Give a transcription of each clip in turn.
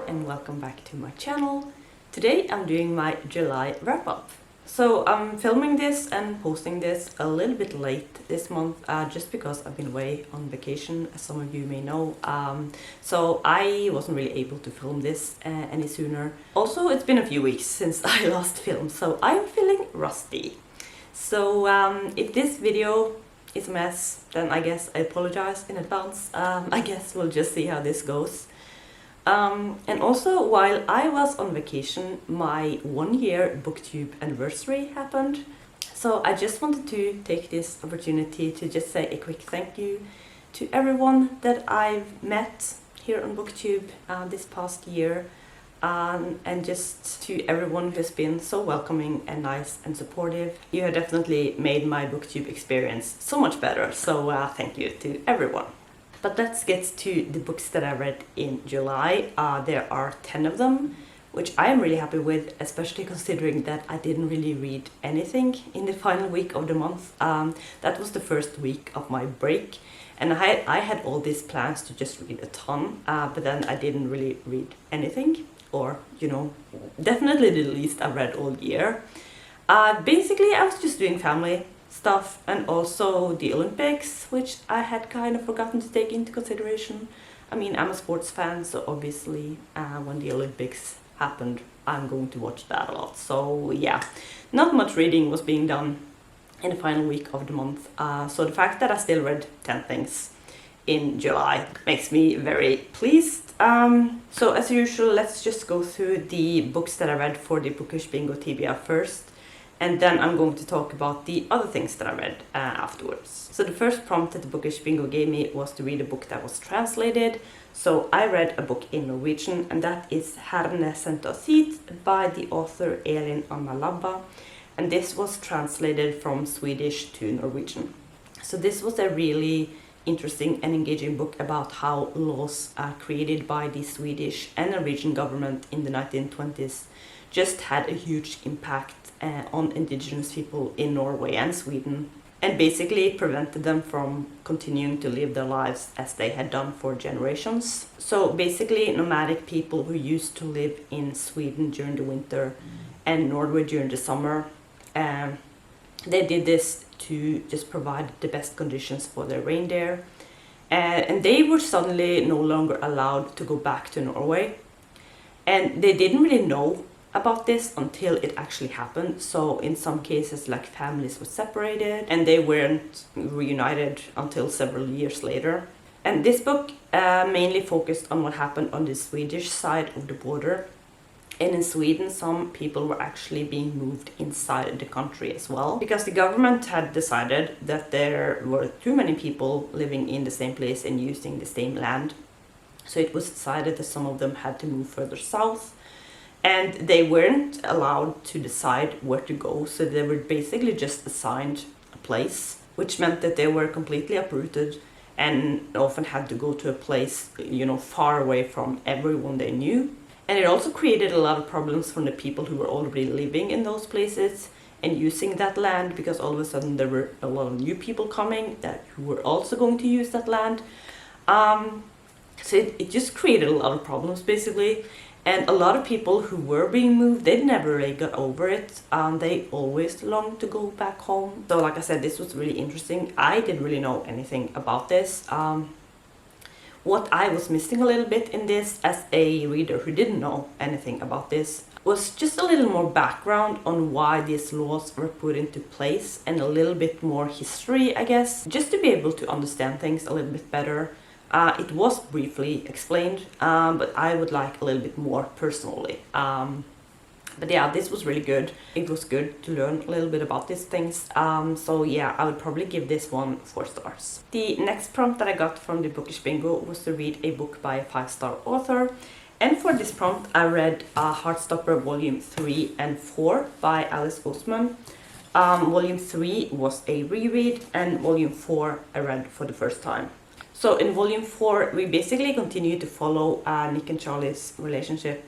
and welcome back to my channel. Today I'm doing my July wrap-up. So I'm filming this and posting this a little bit late this month just because I've been away on vacation, as some of you may know. So I wasn't really able to film this any sooner. Also, it's been a few weeks since I last filmed, so I'm feeling rusty. So if this video is a mess, then I guess I apologize in advance. I guess we'll just see how this goes. And also, while I was on vacation, my 1-year booktube anniversary happened. So I just wanted to take this opportunity to just say a quick thank you to everyone that I've met here on booktube this past year. And just to everyone who's been so welcoming and nice and supportive. You have definitely made my booktube experience so much better, so thank you to everyone. But let's get to the books that I read in July. There are 10 of them, which I am really happy with, especially considering that I didn't really read anything in the final week of the month. That was the first week of my break, and I had all these plans to just read a ton, but then I didn't really read anything. Or, you know, definitely the least I read all year. Basically, I was just doing family stuff and also the Olympics, which I had kind of forgotten to take into consideration. I mean, I'm a sports fan, so obviously when the Olympics happened, I'm going to watch that a lot. So yeah, not much reading was being done in the final week of the month. So the fact that I still read 10 things in July makes me very pleased. So as usual, let's just go through the books that I read for the Bookish Bingo TBR first, and then I'm going to talk about the other things that I read afterwards. So the first prompt that the Bookish Bingo gave me was to read a book that was translated. So I read a book in Norwegian, and that is Herne Sentersit by the author Elin Anna Labba, and this was translated from Swedish to Norwegian. So this was a really interesting and engaging book about how laws created by the Swedish and Norwegian government in the 1920s just had a huge impact on indigenous people in Norway and Sweden, and basically prevented them from continuing to live their lives as they had done for generations. So basically, nomadic people who used to live in Sweden during the winter and Norway during the summer, they did this to just provide the best conditions for their reindeer, and they were suddenly no longer allowed to go back to Norway, and they didn't really know about this until it actually happened. So in some cases, like, families were separated and they weren't reunited until several years later. And this book mainly focused on what happened on the Swedish side of the border. And in Sweden, some people were actually being moved inside the country as well, because the government had decided that there were too many people living in the same place and using the same land. So it was decided that some of them had to move further south, and they weren't allowed to decide where to go. So they were basically just assigned a place, which meant that they were completely uprooted and often had to go to a place, you know, far away from everyone they knew. And it also created a lot of problems for the people who were already living in those places and using that land, because all of a sudden there were a lot of new people coming who were also going to use that land. So it just created a lot of problems, basically. And a lot of people who were being moved, they never really got over it. They always longed to go back home. So like I said, this was really interesting. I didn't really know anything about this. What I was missing a little bit in this, as a reader who didn't know anything about this, was just a little more background on why these laws were put into place, and a little bit more history, I guess, just to be able to understand things a little bit better. It was briefly explained, but I would like a little bit more personally. But yeah, this was really good. It was good to learn a little bit about these things. So yeah, I would probably give this one 4 stars. The next prompt that I got from the Bookish Bingo was to read a book by a 5-star author. And for this prompt, I read Heartstopper Volume 3 and 4 by Alice Oseman. Volume 3 was a reread, and Volume 4 I read for the first time. So in Volume 4, we basically continue to follow Nick and Charlie's relationship.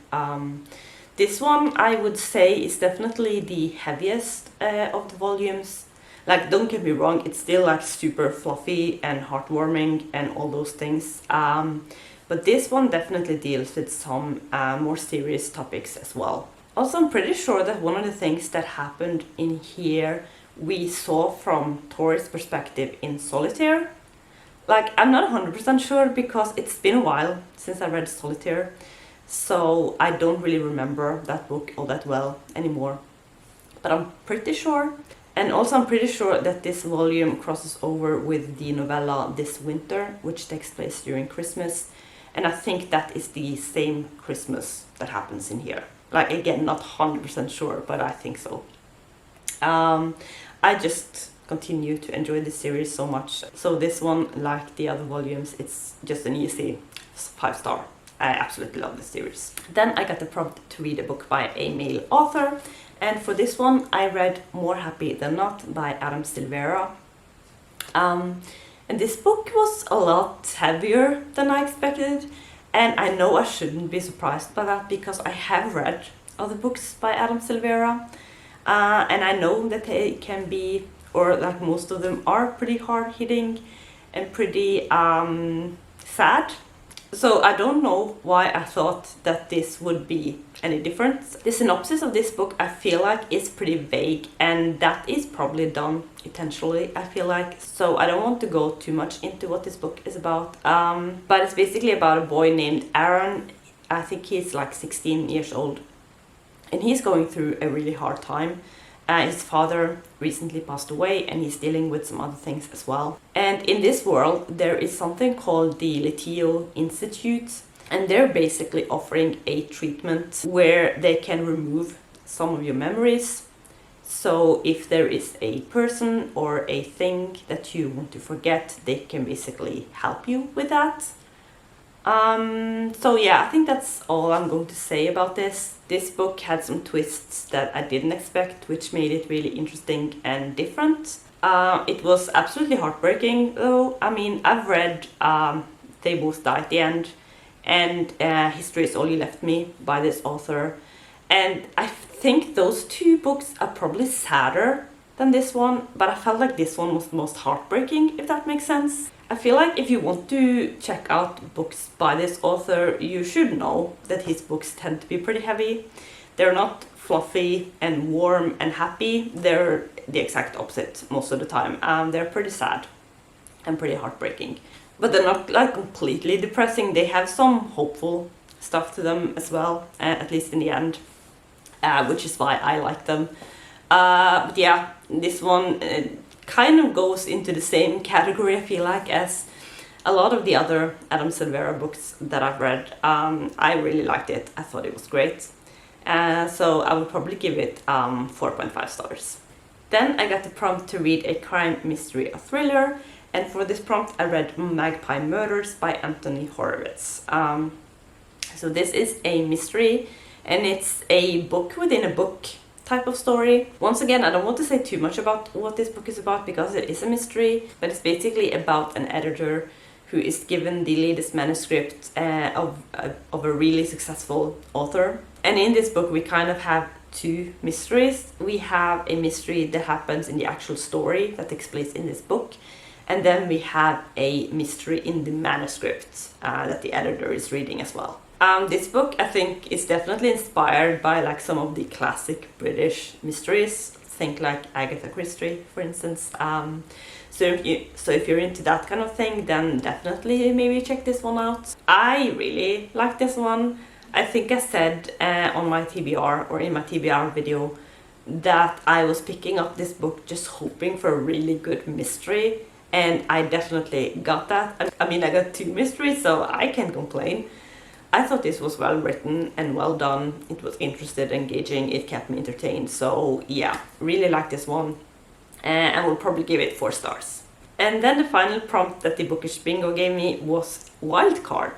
This one, I would say, is definitely the heaviest of the volumes. Like, don't get me wrong, it's still like super fluffy and heartwarming and all those things. but this one definitely deals with some more serious topics as well. Also, I'm pretty sure that one of the things that happened in here we saw from Tori's perspective in Solitaire. Like, I'm not 100% sure because it's been a while since I read Solitaire, so I don't really remember that book all that well anymore. But I'm pretty sure. And also I'm pretty sure that this volume crosses over with the novella This Winter, which takes place during Christmas. And I think that is the same Christmas that happens in here. Like, again, not 100% sure, but I think so. I just continue to enjoy this series so much. So this one, like the other volumes, it's just an easy 5-star. I absolutely love this series. Then I got the prompt to read a book by a male author. And for this one, I read More Happy Than Not by Adam Silvera. And this book was a lot heavier than I expected. And I know I shouldn't be surprised by that because I have read other books by Adam Silvera. And I know that they can be, or like most of them are pretty hard-hitting and pretty sad. So I don't know why I thought that this would be any different. The synopsis of this book I feel like is pretty vague, and that is probably done intentionally, I feel like. So I don't want to go too much into what this book is about. But it's basically about a boy named Aaron. I think he's like 16 years old. And he's going through a really hard time. His father recently passed away and he's dealing with some other things as well. And in this world, there is something called the Litio Institute. And they're basically offering a treatment where they can remove some of your memories. So if there is a person or a thing that you want to forget, they can basically help you with that. So yeah, I think that's all I'm going to say about this. This book had some twists that I didn't expect, which made it really interesting and different. It was absolutely heartbreaking though. I mean, I've read They Both Die at the End and History Is All You Left Me by this author. And I think those two books are probably sadder than this one, but I felt like this one was the most heartbreaking, if that makes sense. I feel like if you want to check out books by this author, you should know that his books tend to be pretty heavy. They're not fluffy and warm and happy. They're the exact opposite most of the time. They're pretty sad and pretty heartbreaking. But they're not like completely depressing. They have some hopeful stuff to them as well, at least in the end, which is why I like them. But yeah, this one kind of goes into the same category, I feel like, as a lot of the other Adam Silvera books that I've read. I really liked it. I thought it was great. So I would probably give it 4.5 stars. Then I got the prompt to read a crime, mystery, or thriller. And for this prompt, I read Magpie Murders by Anthony Horowitz. So this is a mystery, and it's a book within a book type of story. Once again, I don't want to say too much about what this book is about because it is a mystery, but it's basically about an editor who is given the latest manuscript of a really successful author. And in this book we kind of have two mysteries. We have a mystery that happens in the actual story that takes place in this book, and then we have a mystery in the manuscript that the editor is reading as well. This book, I think, is definitely inspired by like some of the classic British mysteries. Think like Agatha Christie, for instance. So if you're into that kind of thing, then definitely maybe check this one out. I really like this one. I think I said on my TBR or in my TBR video that I was picking up this book just hoping for a really good mystery, and I definitely got that. I mean, I got two mysteries, so I can't complain. I thought this was well written and well done. It was interesting, engaging, it kept me entertained. So yeah, really like this one. And I will probably give it 4 stars. And then the final prompt that the Bookish Bingo gave me was Wildcard.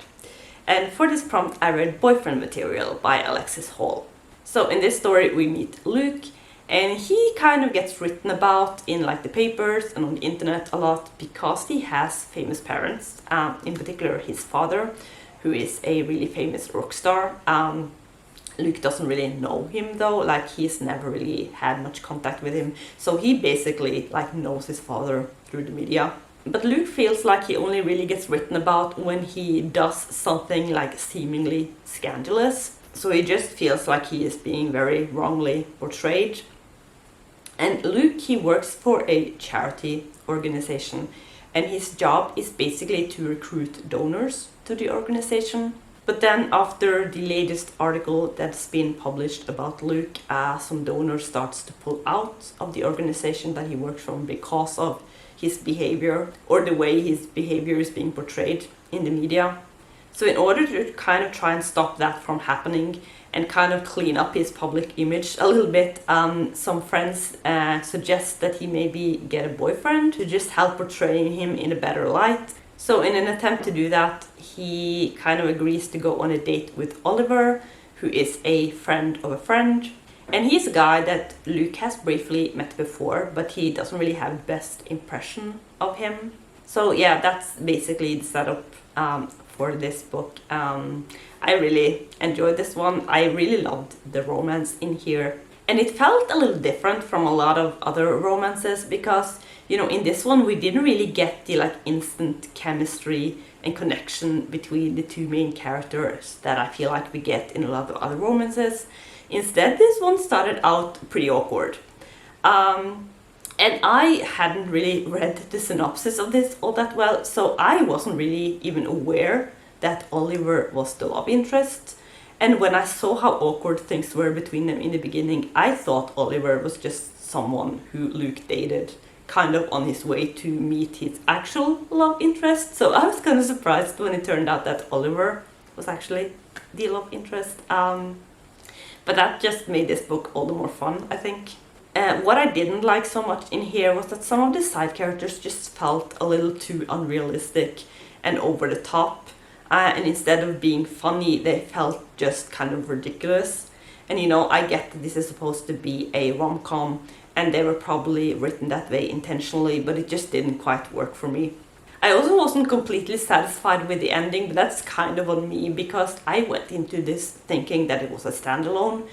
And for this prompt I read Boyfriend Material by Alexis Hall. So in this story we meet Luke, and he kind of gets written about in like the papers and on the internet a lot because he has famous parents, in particular his father, who is a really famous rock star. Luke doesn't really know him though, like he's never really had much contact with him. So he basically like knows his father through the media. But Luke feels like he only really gets written about when he does something like seemingly scandalous. So he just feels like he is being very wrongly portrayed. And Luke, he works for a charity organization, and his job is basically to recruit donors to the organization. But then after the latest article that's been published about Luke, some donors starts to pull out of the organization that he works from because of his behavior, or the way his behavior is being portrayed in the media. So in order to kind of try and stop that from happening and kind of clean up his public image a little bit, some friends suggest that he maybe get a boyfriend to just help portray him in a better light. So in an attempt to do that, he kind of agrees to go on a date with Oliver, who is a friend of a friend. And he's a guy that Luke has briefly met before, but he doesn't really have the best impression of him. So yeah, that's basically the setup for this book. I really enjoyed this one. I really loved the romance in here. And it felt a little different from a lot of other romances because, you know, in this one we didn't really get the like instant chemistry and connection between the two main characters that I feel like we get in a lot of other romances. Instead, this one started out pretty awkward. And I hadn't really read the synopsis of this all that well, so I wasn't really even aware that Oliver was the love interest. And when I saw how awkward things were between them in the beginning, I thought Oliver was just someone who Luke dated, kind of on his way to meet his actual love interest. So I was kind of surprised when it turned out that Oliver was actually the love interest. But that just made this book all the more fun, I think. What I didn't like so much in here was that some of the side characters just felt a little too unrealistic and over the top. And instead of being funny, they felt just kind of ridiculous. And you know, I get that this is supposed to be a rom-com, and they were probably written that way intentionally, but it just didn't quite work for me. I also wasn't completely satisfied with the ending, but that's kind of on me because I went into this thinking that it was a standalone,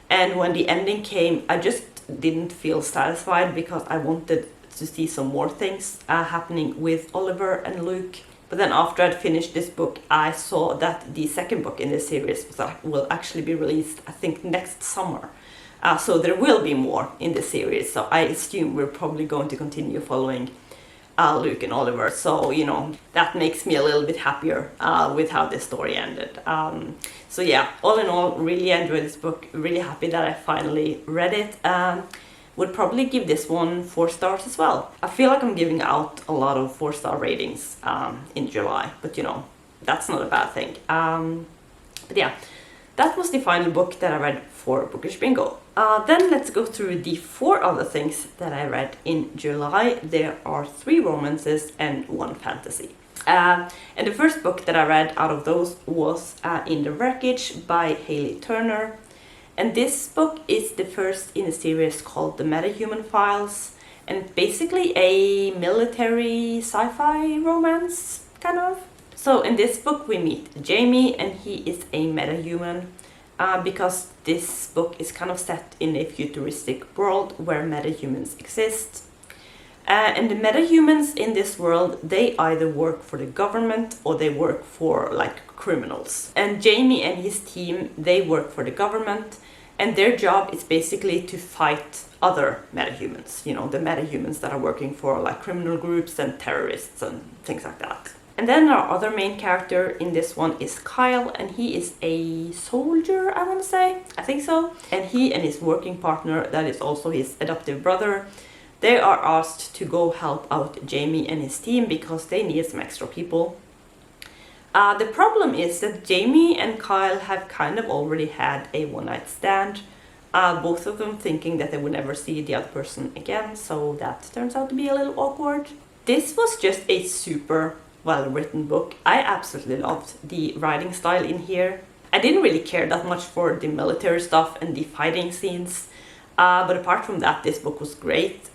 and when the ending came, I just didn't feel satisfied because I wanted to see some more things happening with Oliver and Luke. But then after I'd finished this book, I saw that the second book in this series will actually be released, I think, next summer. So there will be more in the series, so I assume we're probably going to continue following Luke and Oliver. So, you know, that makes me a little bit happier with how this story ended. So yeah, all in all, really enjoyed this book. Really happy that I finally read it. Would probably give this one 4 stars as well. I feel like I'm giving out a lot of 4-star ratings in July, but you know, that's not a bad thing. But yeah, that was the final book that I read for Bookish Bingo. Then let's go through the 4 other things that I read in July. There are 3 romances and 1 fantasy. And the first book that I read out of those was In the Wreckage by Haley Turner. And this book is the first in a series called The Metahuman Files, and basically a military sci-fi romance, kind of. So in this book we meet Jamie, and he is a metahuman, because this book is kind of set in a futuristic world where metahumans exist. And the metahumans in this world, they either work for the government or they work for like criminals. And Jamie and his team, they work for the government, and their job is basically to fight other metahumans, you know, the metahumans that are working for like criminal groups and terrorists and things like that. And then our other main character in this one is Kyle, and he is a soldier, I want to say. I think so. And he and his working partner, that is also his adoptive brother, they are asked to go help out Jamie and his team because they need some extra people. The problem is that Jamie and Kyle have kind of already had a one-night stand, both of them thinking that they would never see the other person again, so that turns out to be a little awkward. This was just a super well-written book. I absolutely loved the writing style in here. I didn't really care that much for the military stuff and the fighting scenes, but apart from that, this book was great.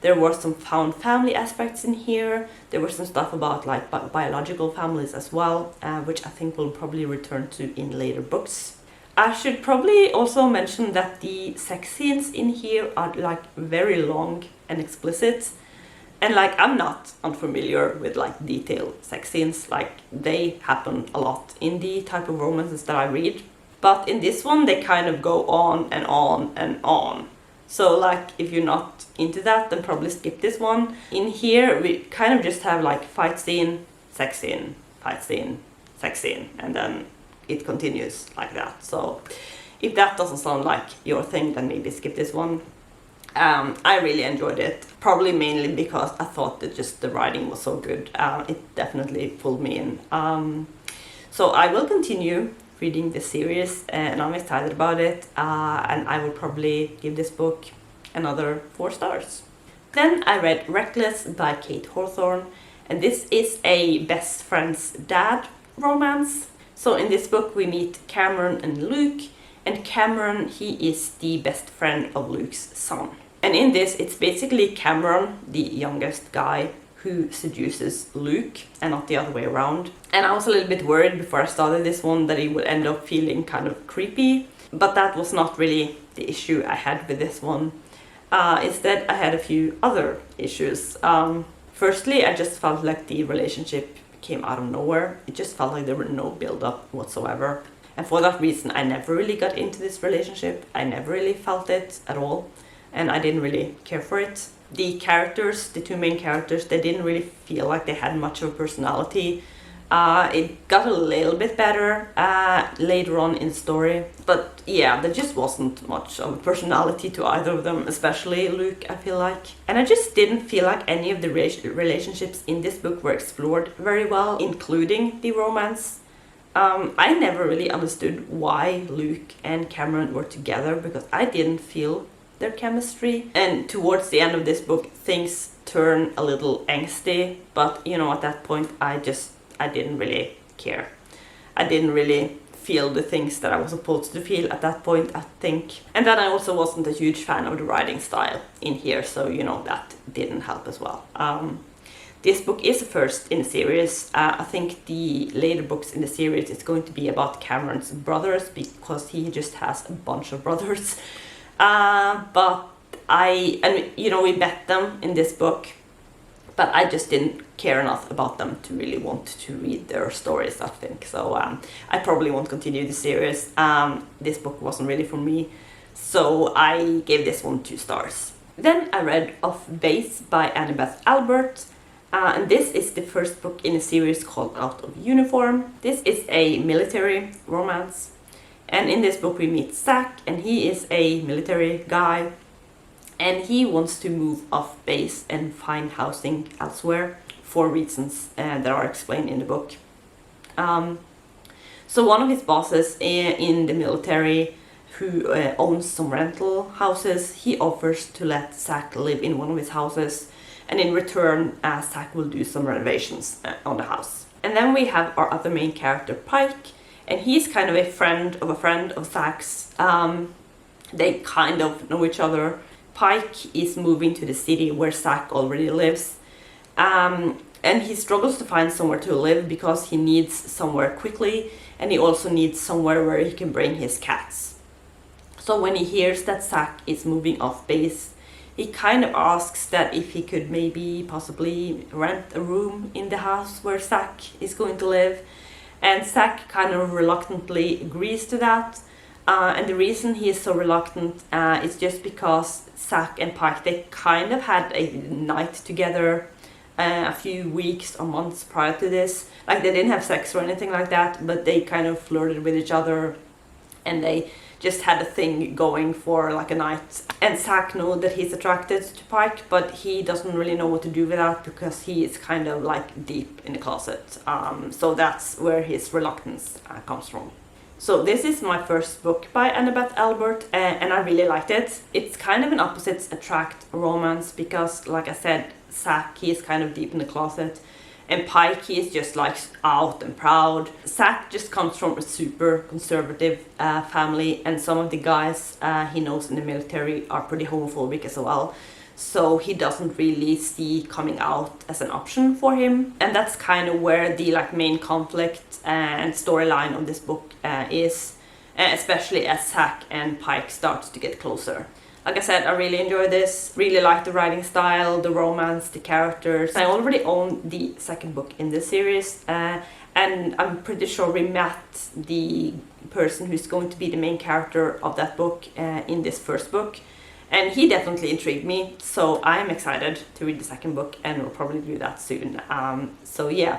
There were some found family aspects in here. There were some stuff about like biological families as well, which I think we'll probably return to in later books. I should probably also mention that the sex scenes in here are like very long and explicit. And like, I'm not unfamiliar with like detailed sex scenes, like they happen a lot in the type of romances that I read. But in this one, they kind of go on and on and on. So like, if you're not into that, then probably skip this one. In here, we kind of just have like fight scene, sex scene, fight scene, sex scene, and then it continues like that. So if that doesn't sound like your thing, then maybe skip this one. I really enjoyed it, probably mainly because I thought that just the writing was so good. It definitely pulled me in. So I will continue reading this series, and I'm excited about it, and I will probably give this book another 4 stars. Then I read Reckless by Kate Hawthorne, and this is a best friend's dad romance. So in this book we meet Cameron and Luke, and Cameron, he is the best friend of Luke's son. And in this, it's basically Cameron, the youngest guy, who seduces Luke and not the other way around. And I was a little bit worried before I started this one that he would end up feeling kind of creepy, but that was not really the issue I had with this one. Instead, I had a few other issues. Firstly, I just felt like the relationship came out of nowhere. It just felt like there were no build-up whatsoever. And for that reason, I never really got into this relationship. I never really felt it at all, and I didn't really care for it. The characters, the 2 main characters, they didn't really feel like they had much of a personality. It got a little bit better later on in the story, but yeah, there just wasn't much of a personality to either of them, especially Luke, I feel like. And I just didn't feel like any of the relationships in this book were explored very well, including the romance. I never really understood why Luke and Cameron were together, because I didn't feel their chemistry. And towards the end of this book, things turn a little angsty, but you know, at that point I didn't really care. I didn't really feel the things that I was supposed to feel at that point, I think. And then I also wasn't a huge fan of the writing style in here, so you know, that didn't help as well. This book is the first in the series. I think the later books in the series is going to be about Cameron's brothers, because he just has a bunch of brothers. But we met them in this book, but I just didn't care enough about them to really want to read their stories, I think. So I probably won't continue the series. This book wasn't really for me, so I gave this one 2 stars. Then I read Off Base by Annabeth Albert. And this is the first book in a series called Out of Uniform. This is a military romance. And in this book we meet Zach, and he is a military guy. And he wants to move off base and find housing elsewhere for reasons that are explained in the book. So one of his bosses in the military, who owns some rental houses, he offers to let Zach live in one of his houses. And in return, Zach will do some renovations on the house. And then we have our other main character, Pike, and he's kind of a friend of Zach's. They kind of know each other. Pike is moving to the city where Zach already lives. And he struggles to find somewhere to live because he needs somewhere quickly, and he also needs somewhere where he can bring his cats. So when he hears that Zach is moving off base, he kind of asks that if he could possibly rent a room in the house where Zach is going to live. And Zach kind of reluctantly agrees to that. And the reason he is so reluctant is just because Zach and Pike, they kind of had a night together a few weeks or months prior to this. Like, they didn't have sex or anything like that, but they kind of flirted with each other, and they just had a thing going for like a night. And Zach knows that he's attracted to Pike, but he doesn't really know what to do with that because he is kind of like deep in the closet. So that's where his reluctance comes from. So this is my first book by Annabeth Albert, and I really liked it. It's kind of an opposites attract romance because, like I said, Zach, he is kind of deep in the closet, and Pike, he is just like out and proud. Zach just comes from a super conservative family, and some of the guys he knows in the military are pretty homophobic as well. So he doesn't really see coming out as an option for him. And that's kind of where the like main conflict and storyline of this book is, especially as Zach and Pike start to get closer. Like I said, I really enjoyed this, really liked the writing style, the romance, the characters. I already own the second book in this series, and I'm pretty sure we met the person who's going to be the main character of that book in this first book. And he definitely intrigued me, so I'm excited to read the second book, and we'll probably do that soon. So yeah,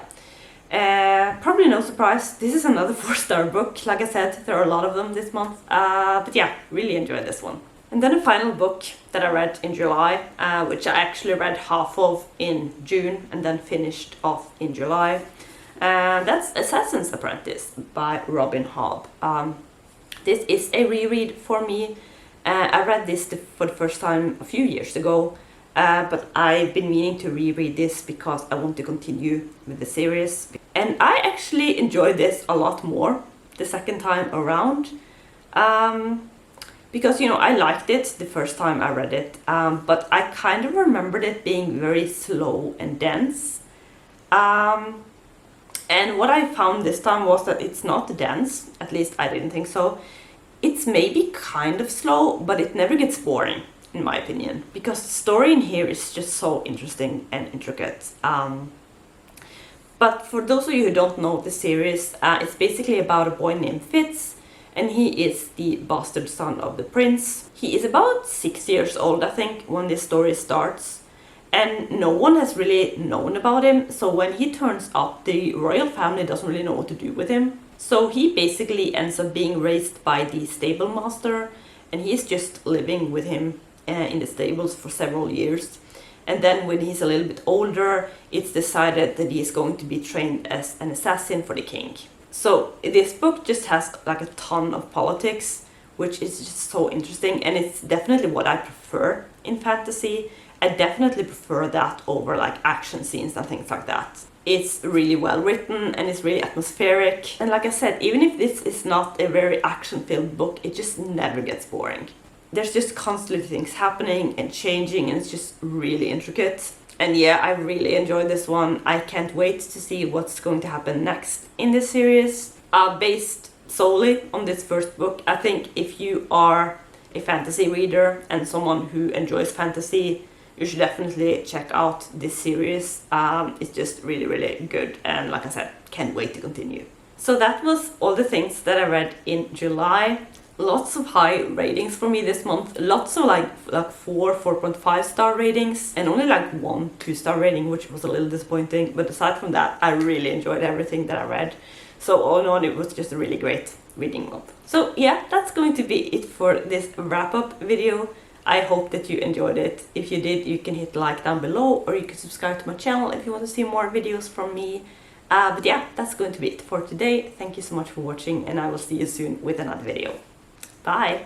probably no surprise, this is another 4-star book. Like I said, there are a lot of them this month, but yeah, really enjoyed this one. And then a final book that I read in July, which I actually read half of in June and then finished off in July. That's Assassin's Apprentice by Robin Hobb. This is a reread for me. I read this for the first time a few years ago, but I've been meaning to reread this because I want to continue with the series. And I actually enjoyed this a lot more the second time around. Because, you know, I liked it the first time I read it, but I kind of remembered it being very slow and dense. And what I found this time was that it's not dense, at least I didn't think so. It's maybe kind of slow, but it never gets boring, in my opinion, because the story in here is just so interesting and intricate. But for those of you who don't know the series, it's basically about a boy named Fitz, and he is the bastard son of the prince. He is about 6 years old, I think, when this story starts, and no one has really known about him, so when he turns up, the royal family doesn't really know what to do with him. So he basically ends up being raised by the stable master, and he's just living with him in the stables for several years. And then when he's a little bit older, it's decided that he's going to be trained as an assassin for the king. So this book just has like a ton of politics, which is just so interesting, and it's definitely what I prefer in fantasy. I definitely prefer that over like action scenes and things like that. It's really well written and it's really atmospheric. And like I said, even if this is not a very action-filled book, it just never gets boring. There's just constantly things happening and changing, and it's just really intricate. And yeah, I really enjoyed this one. I can't wait to see what's going to happen next in this series. Based solely on this first book, I think if you are a fantasy reader and someone who enjoys fantasy, you should definitely check out this series. It's just really, really good, and like I said, can't wait to continue. So that was all the things that I read in July. Lots of high ratings for me this month. Lots of like 4.5 star ratings, and only like 1 2-star rating, which was a little disappointing. But aside from that, I really enjoyed everything that I read. So all in all, it was just a really great reading month. So yeah, that's going to be it for this wrap-up video. I hope that you enjoyed it. If you did, you can hit like down below, or you can subscribe to my channel if you want to see more videos from me. But yeah, that's going to be it for today. Thank you so much for watching, and I will see you soon with another video. Bye!